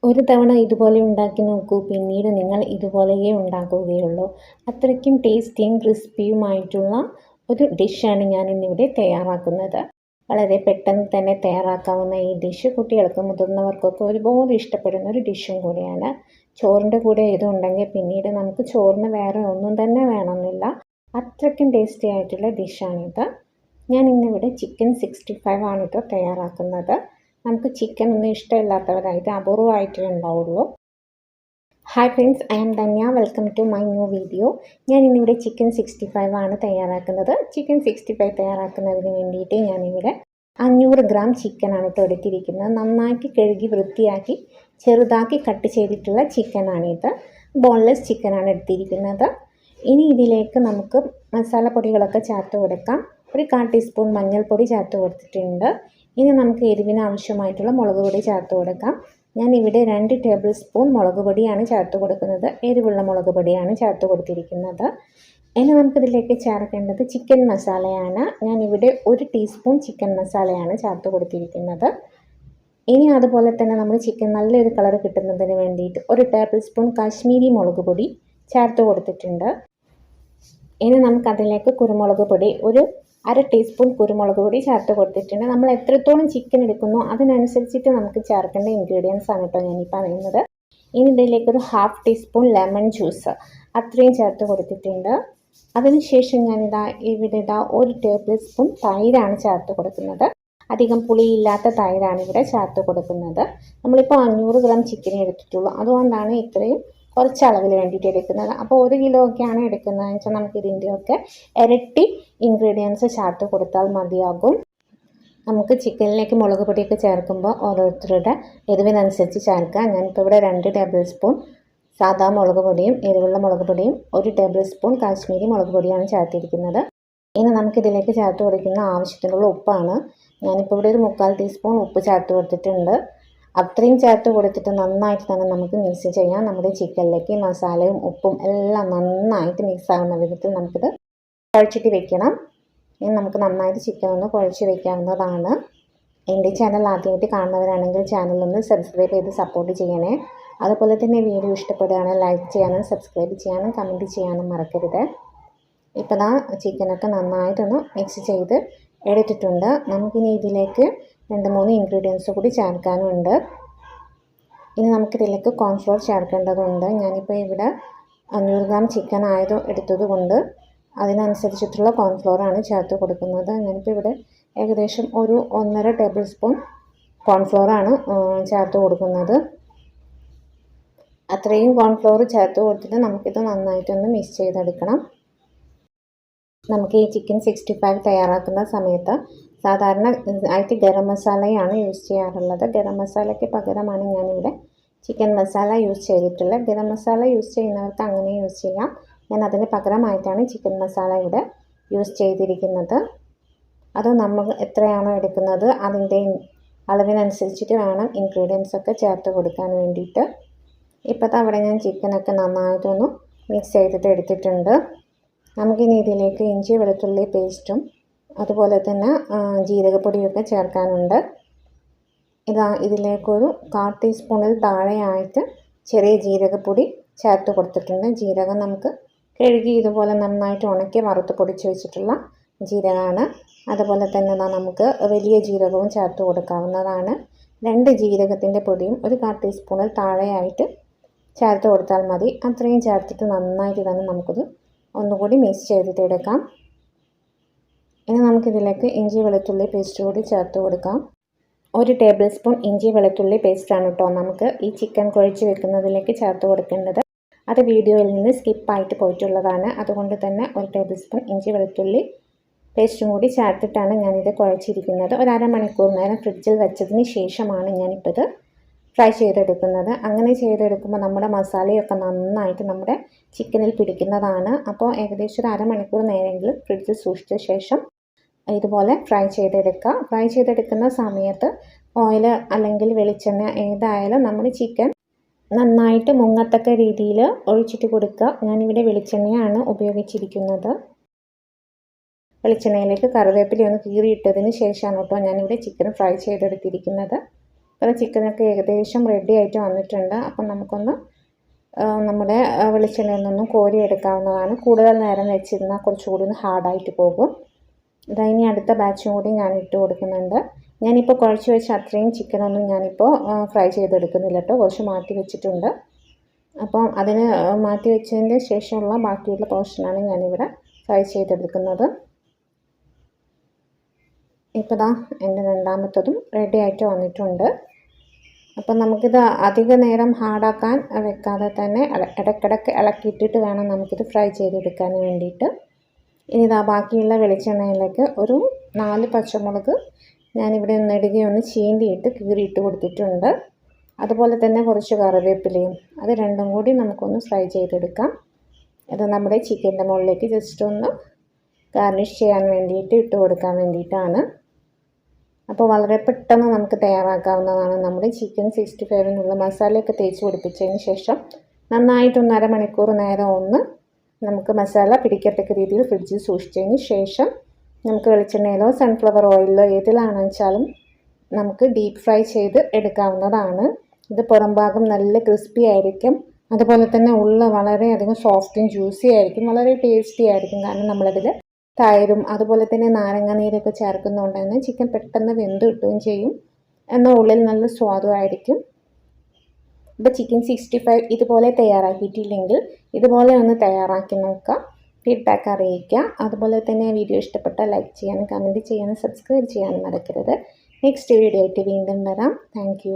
ഒരു തവണ ഇതുപോലെ ഉണ്ടാക്കി നോക്കൂ. പിന്നീട് നിങ്ങൾ ഇതുപോലെയേ ഉണ്ടാക്കുകയുള്ളൂ. അത്രയ്ക്കും ടേസ്റ്റിയും ക്രിസ്പിയുമായിട്ടുള്ള ഒരു ഡിഷാണ് ഞാൻ ഇന്നിവിടെ തയ്യാറാക്കുന്നത്. വളരെ പെട്ടെന്ന് തന്നെ തയ്യാറാക്കാവുന്ന ഈ ഡിഷ് കുട്ടികൾക്കും മുതിർന്നവർക്കൊക്കെ ഒരുപോലെ ഇഷ്ടപ്പെടുന്ന ഒരു ഡിഷും കൂടിയാണ്. ചോറിൻ്റെ കൂടെ ഇതുണ്ടെങ്കിൽ പിന്നീട് നമുക്ക് ചോറിന് വേറെ ഒന്നും തന്നെ വേണമെന്നില്ല. അത്രയ്ക്കും ടേസ്റ്റി ആയിട്ടുള്ള ഡിഷാണിത്. ഞാൻ ഇന്നിവിടെ ചിക്കൻ 65 ആണ് കേട്ടോ തയ്യാറാക്കുന്നത്. നമുക്ക് ചിക്കൻ ഒന്നും ഇഷ്ടമില്ലാത്തവരായിട്ട് അപൂർവമായിട്ടേ ഉണ്ടാവുള്ളൂ. Hi friends, I am Dhanya. Welcome to my new video. ഞാൻ ഇന്നിവിടെ ചിക്കൻ 65 ആണ് തയ്യാറാക്കുന്നത്. ചിക്കൻ 65 തയ്യാറാക്കുന്നതിന് വേണ്ടിയിട്ട് ഞാനിവിടെ 500 ഗ്രാം ചിക്കനാണ് കേട്ടോ എടുത്തിരിക്കുന്നത്. നന്നാക്കി കഴുകി വൃത്തിയാക്കി ചെറുതാക്കി കട്ട് ചെയ്തിട്ടുള്ള ചിക്കനാണിത്. ബോൺലെസ് ചിക്കനാണ് എടുത്തിരിക്കുന്നത്. ഇനി ഇതിലേക്ക് നമുക്ക് മസാലപ്പൊടികളൊക്കെ ചേർത്ത് കൊടുക്കാം. ഒരു 1/4 ടീസ്പൂൺ മഞ്ഞൾപ്പൊടി ചേർത്ത് കൊടുത്തിട്ടുണ്ട്. ഇനി നമുക്ക് എരിവിന് ആവശ്യമായിട്ടുള്ള മുളക് പൊടി ചേർത്ത് കൊടുക്കാം. ഞാൻ ഇവിടെ 2 ടേബിൾ സ്പൂൺ മുളക് പൊടിയാണ് ചേർത്ത് കൊടുക്കുന്നത്. എരിവുള്ള മുളക് പൊടിയാണ് ചേർത്ത് കൊടുത്തിരിക്കുന്നത്. ഇനി നമുക്കിതിലേക്ക് ചേർക്കേണ്ടത് ചിക്കൻ മസാലയാണ്. ഞാനിവിടെ 1 ടീസ്പൂൺ ചിക്കൻ മസാലയാണ് ചേർത്ത് കൊടുത്തിരിക്കുന്നത്. ഇനി അതുപോലെ തന്നെ നമ്മൾ ചിക്കൻ നല്ലൊരു കളർ കിട്ടുന്നതിന് വേണ്ടിയിട്ട് 1 ടേബിൾ സ്പൂൺ കാശ്മീരി മുളക് പൊടി ചേർത്ത് കൊടുത്തിട്ടുണ്ട്. ഇനി നമുക്കതിലേക്ക് കുരുമുളക് പൊടി 1/2 ടീസ്പൂൺ കുരുമുളക് പൊടി ചേർത്ത് കൊടുത്തിട്ടുണ്ട്. നമ്മൾ എത്രത്തോളം ചിക്കൻ എടുക്കുന്നോ അതിനനുസരിച്ചിട്ട് നമുക്ക് ചേർക്കേണ്ട ഇൻഗ്രീഡിയൻസ് ആണ് കേട്ടോ ഞാനീ പറയുന്നത്. ഇനി ഇതിലേക്കൊരു 1/2 ടീസ്പൂൺ ലെമൺ ജ്യൂസ് അത്രയും ചേർത്ത് കൊടുത്തിട്ടുണ്ട്. അതിനുശേഷം ഇവിടെ 1 ടേബിൾ സ്പൂൺ തൈരാണ് ചേർത്ത് കൊടുക്കുന്നത്. അധികം പുളിയില്ലാത്ത തൈരാണ് ഇവിടെ ചേർത്ത് കൊടുക്കുന്നത്. നമ്മളിപ്പോൾ 500 ഗ്രാം ചിക്കൻ എടുത്തിട്ടുള്ളൂ. അതുകൊണ്ടാണ് ഇത്രയും കുറച്ച് അളവിൽ വേണ്ടിയിട്ട് എടുക്കുന്നത്. അപ്പോൾ 1 കിലോ ഒക്കെയാണ് എടുക്കുന്നതെന്ന് വെച്ചാൽ നമുക്ക് ഇതിൻ്റെയൊക്കെ ഇരട്ടി ഇൻഗ്രീഡിയൻസ് ചേർത്ത് കൊടുത്താൽ മതിയാകും. നമുക്ക് ചിക്കനിലേക്ക് മുളക് പൊടിയൊക്കെ ചേർക്കുമ്പോൾ ഓരോരുത്തരുടെ എരിവിനനുസരിച്ച് ചേർക്കാം. ഞാനിപ്പോൾ ഇവിടെ 2 ടേബിൾ സ്പൂൺ സാദാ മുളക് പൊടിയും എരിവുള്ള മുളക് പൊടിയും 1 ടേബിൾ സ്പൂൺ കാശ്മീരി മുളക് പൊടിയാണ് ചേർത്തിരിക്കുന്നത്. ഇനി നമുക്കിതിലേക്ക് ചേർത്ത് കൊടുക്കുന്ന ആവശ്യത്തിനുള്ള ഉപ്പാണ്. ഞാനിപ്പോൾ ഇവിടെ ഒരു 1/4 ടീസ്പൂൺ ഉപ്പ് ചേർത്ത് കൊടുത്തിട്ടുണ്ട്. അത്രയും ചേർത്ത് കൊടുത്തിട്ട് നന്നായിട്ട് തന്നെ നമുക്ക് മിക്സ് ചെയ്യാം. നമ്മുടെ ചിക്കനിലേക്ക് മസാലയും ഉപ്പും എല്ലാം നന്നായിട്ട് മിക്സ് ആകുന്ന വിധത്തിൽ നമുക്കിത് കുഴച്ചിട്ട് വെക്കണം. ഇനി നമുക്ക് നന്നായിട്ട് ചിക്കൻ ഒന്ന് കുഴച്ച് വെക്കാവുന്നതാണ്. എൻ്റെ ചാനൽ ആദ്യമായിട്ട് കാണുന്നവരാണെങ്കിൽ ചാനലൊന്ന് സബ്സ്ക്രൈബ് ചെയ്ത് സപ്പോർട്ട് ചെയ്യണേ. അതുപോലെ തന്നെ വീഡിയോ ഇഷ്ടപ്പെടുകയാണെങ്കിൽ ലൈക്ക് ചെയ്യാനും സബ്സ്ക്രൈബ് ചെയ്യാനും കമൻറ്റ് ചെയ്യാനും മറക്കരുത്. ഇപ്പോൾ ചിക്കനൊക്കെ നന്നായിട്ടൊന്ന് മിക്സ് ചെയ്ത് എടുത്തിട്ടുണ്ട്. നമുക്കിനി ഇതിലേക്ക് 2-3 ഇൻഗ്രീഡിയൻസ് കൂടി ചേർക്കാനുണ്ട്. ഇനി നമുക്കിതിലേക്ക് കോൺഫ്ലോർ ചേർക്കേണ്ടതുണ്ട്. ഞാനിപ്പോൾ ഇവിടെ 500 ഗ്രാം ചിക്കൻ എടുത്തത് കൊണ്ട് അതിനനുസരിച്ചിട്ടുള്ള കോൺഫ്ലോറാണ് ചേർത്ത് കൊടുക്കുന്നത്. ഞാനിപ്പോൾ ഇവിടെ ഏകദേശം ഒരു 1.5 ടേബിൾ സ്പൂൺ കോൺഫ്ലോറാണ് ചേർത്ത് കൊടുക്കുന്നത്. അത്രയും കോൺഫ്ലോർ ചേർത്ത് കൊടുത്തിട്ട് നമുക്കിത് നന്നായിട്ടൊന്ന് മിക്സ് ചെയ്തെടുക്കണം. നമുക്ക് ഈ ചിക്കൻ 65 തയ്യാറാക്കുന്ന സമയത്ത് സാധാരണ ആയിട്ട് ഗരം മസാലയാണ് യൂസ് ചെയ്യാറുള്ളത്. ഗരം മസാലയ്ക്ക് പകരമാണ് ഞാനിവിടെ ചിക്കൻ മസാല യൂസ് ചെയ്തിട്ടുള്ളത്. ഗരം മസാല യൂസ് ചെയ്യുന്നവർക്ക് അങ്ങനെ യൂസ് ചെയ്യാം. ഞാൻ അതിന് പകരമായിട്ടാണ് ചിക്കൻ മസാല ഇവിടെ യൂസ് ചെയ്തിരിക്കുന്നത്. അത് നമ്മൾ എത്രയാണോ എടുക്കുന്നത് അതിൻ്റെ അളവിനനുസരിച്ചിട്ട് വേണം ഇൻഗ്രീഡിയൻസ് ഒക്കെ ചേർത്ത് കൊടുക്കാൻ വേണ്ടിയിട്ട്. ഇപ്പോൾ അവിടെ ഞാൻ ചിക്കനൊക്കെ നന്നായിട്ടൊന്ന് മിക്സ് ചെയ്തിട്ട് എടുത്തിട്ടുണ്ട്. നമുക്കിനി ഇതിലേക്ക് ഇഞ്ചി വെളുത്തുള്ളി പേസ്റ്റും അതുപോലെ തന്നെ ജീരകപ്പൊടിയൊക്കെ ചേർക്കാനുണ്ട്. ഇതിലേക്കൊരു 1/4 ടീസ്പൂണിൽ താഴെയായിട്ട് ചെറിയ ജീരകപ്പൊടി ചേർത്ത് കൊടുത്തിട്ടുണ്ട്. ജീരകം നമുക്ക് കഴുകി ഇതുപോലെ നന്നായിട്ട് ഉണക്കി വറുത്ത് പൊടിച്ച് വെച്ചിട്ടുള്ള ജീരകമാണ്. അതുപോലെ തന്നെ നമുക്ക് വലിയ ജീരകവും ചേർത്ത് കൊടുക്കാവുന്നതാണ്. 2 ജീരകത്തിൻ്റെ പൊടിയും ഒരു 1/4 ടീസ്പൂണിൽ താഴെയായിട്ട് ചേർത്ത് കൊടുത്താൽ മതി. അത്രയും ചേർത്തിട്ട് നന്നായിട്ട് തന്നെ നമുക്കത് ഒന്നുകൂടി മിക്സ് ചെയ്തിട്ട് എടുക്കാം. ഇനി നമുക്കിതിലേക്ക് ഇഞ്ചി വെളുത്തുള്ളി പേസ്റ്റ് കൂടി ചേർത്ത് കൊടുക്കാം. 1 ടേബിൾ സ്പൂൺ ഇഞ്ചി വെളുത്തുള്ളി പേസ്റ്റാണ് കേട്ടോ നമുക്ക് ഈ ചിക്കൻ കുഴച്ച് വെക്കുന്നതിലേക്ക് ചേർത്ത് കൊടുക്കേണ്ടത്. അത് വീഡിയോയിൽ നിന്ന് സ്കിപ്പായിട്ട് പോയിട്ടുള്ളതാണ്. അതുകൊണ്ട് തന്നെ 1 ടേബിൾ സ്പൂൺ ഇഞ്ചി വെളുത്തുള്ളി പേസ്റ്റും കൂടി ചേർത്തിട്ടാണ് ഞാനിത് കുഴച്ചിരിക്കുന്നത്. ഒരു അരമണിക്കൂർ നേരം ഫ്രിഡ്ജിൽ വെച്ചതിന് ശേഷമാണ് ഞാനിപ്പോൾ ഇത് ഫ്രൈ ചെയ്തെടുക്കുന്നത്. അങ്ങനെ ചെയ്തെടുക്കുമ്പോൾ നമ്മുടെ മസാലയൊക്കെ നന്നായിട്ട് നമ്മുടെ ചിക്കനിൽ പിടിക്കുന്നതാണ്. അപ്പോൾ ഏകദേശം ഒരു അരമണിക്കൂർ നേരമെങ്കിലും ഫ്രിഡ്ജിൽ സൂക്ഷിച്ച ശേഷം ഇതുപോലെ ഫ്രൈ ചെയ്തെടുക്കുക. ഫ്രൈ ചെയ്തെടുക്കുന്ന സമയത്ത് ഓയിൽ അല്ലെങ്കിൽ വെളിച്ചെണ്ണ ഏതായാലും നമ്മുടെ ചിക്കൻ നന്നായിട്ട് മുങ്ങത്തക്ക രീതിയിൽ ഒഴിച്ചിട്ട് കൊടുക്കുക. ഞാനിവിടെ വെളിച്ചെണ്ണയാണ് ഉപയോഗിച്ചിരിക്കുന്നത്. വെളിച്ചെണ്ണയിലേക്ക് കറിവേപ്പില ഒന്ന് കീറിയിട്ടതിന് ശേഷമാണ് കേട്ടോ ഞാനിവിടെ ചിക്കൻ ഫ്രൈ ചെയ്തെടുത്തിരിക്കുന്നത്. അപ്പോൾ ചിക്കനൊക്കെ ഏകദേശം റെഡി ആയിട്ട് വന്നിട്ടുണ്ട്. അപ്പം നമുക്കൊന്ന് നമ്മുടെ വെളിച്ചെണ്ണയിൽ നിന്നും കോരി എടുക്കാവുന്നതാണ്. കൂടുതൽ നേരം വെച്ചിരുന്നാൽ കുറച്ചുകൂടി ഒന്ന് ഹാർഡായിട്ട് പോകും. ഇനി അടുത്ത ബാച്ചും കൂടി ഞാൻ ഇട്ട് കൊടുക്കുന്നുണ്ട്. ഞാനിപ്പോൾ കുഴച്ച് വെച്ച അത്രയും ചിക്കനൊന്നും ഞാനിപ്പോൾ ഫ്രൈ ചെയ്തെടുക്കുന്നില്ല കേട്ടോ, കുറച്ച് മാറ്റി വെച്ചിട്ടുണ്ട്. അപ്പം അതിന് മാറ്റി വെച്ചതിൻ്റെ ശേഷമുള്ള ബാക്കിയുള്ള പോർഷനാണ് ഞാനിവിടെ ഫ്രൈ ചെയ്തെടുക്കുന്നത്. ഇപ്പോൾ ദാ എൻ്റെ രണ്ടാമത്തതും റെഡി ആയിട്ട് വന്നിട്ടുണ്ട്. അപ്പം നമുക്കിത് അധിക നേരം ഹാർഡാക്കാൻ വെക്കാതെ തന്നെ ഇടയ്ക്കിടയ്ക്ക് ഇളക്കിയിട്ടിട്ട് വേണം നമുക്കിത് ഫ്രൈ ചെയ്തെടുക്കാൻ വേണ്ടിയിട്ട്. ഇനി ഇതാ ബാക്കിയുള്ള വെളിച്ചെണ്ണയിലേക്ക് ഒരു 4 പച്ചമുളക് ഞാനിവിടെ നെടുകയൊന്ന് ചീന്തിയിട്ട് കീറിയിട്ട് കൊടുത്തിട്ടുണ്ട്. അതുപോലെ തന്നെ കുറച്ച് കറിവേപ്പിലയും, അത് രണ്ടും കൂടി നമുക്കൊന്ന് ഫ്രൈ ചെയ്തെടുക്കാം. ഇത് നമ്മുടെ ചിക്കൻ്റെ മുകളിലേക്ക് ജസ്റ്റ് ഒന്ന് ഗാർണിഷ് ചെയ്യാൻ വേണ്ടിയിട്ട് ഇട്ട് കൊടുക്കാൻ വേണ്ടിയിട്ടാണ്. അപ്പോൾ വളരെ പെട്ടെന്ന് നമുക്ക് തയ്യാറാക്കാവുന്നതാണ്. നമ്മുടെ ചിക്കൻ 65-നുള്ള മസാലയൊക്കെ തേച്ച് പിടിപ്പിച്ചതിന് ശേഷം നന്നായിട്ടൊന്ന് അരമണിക്കൂർ നേരം ഒന്ന് നമുക്ക് മസാല പിടിക്കത്തക്ക രീതിയിൽ ഫ്രിഡ്ജിൽ സൂക്ഷിച്ചതിന് ശേഷം നമുക്ക് വെളിച്ചെണ്ണയിലോ സൺഫ്ലവർ ഓയിലിലോ ഏതിലാണെന്ന് വെച്ചാലും നമുക്ക് ഡീപ്പ് ഫ്രൈ ചെയ്ത് എടുക്കാവുന്നതാണ്. ഇത് പുറം ഭാഗം നല്ല ക്രിസ്പി ആയിരിക്കും, അതുപോലെ തന്നെ ഉള്ള വളരെയധികം സോഫ്റ്റും ജ്യൂസി ആയിരിക്കും, വളരെ ടേസ്റ്റി ആയിരിക്കും. കാരണം നമ്മളതിൽ തൈരും അതുപോലെ തന്നെ നാരങ്ങ നീരൊക്കെ ചേർക്കുന്നതുകൊണ്ട് തന്നെ ചിക്കൻ പെട്ടെന്ന് വെന്ത് കിട്ടുകയും ചെയ്യും, എന്നാൽ ഉള്ളിൽ നല്ല സ്വാദുമായിരിക്കും. ഇപ്പോൾ ചിക്കൻ 65 ഇതുപോലെ തയ്യാറാക്കിയിട്ടില്ലെങ്കിൽ ഇതുപോലെ ഒന്ന് തയ്യാറാക്കി നോക്കുക, ഫീഡ്ബാക്ക് അറിയിക്കുക. അതുപോലെ തന്നെ വീഡിയോ ഇഷ്ടപ്പെട്ടാൽ ലൈക്ക് ചെയ്യാനും കമൻറ്റ് ചെയ്യാനും സബ്സ്ക്രൈബ് ചെയ്യാനും മറക്കരുത്. നെക്സ്റ്റ് വീഡിയോ ആയിട്ട് വീണ്ടും വരാം. താങ്ക്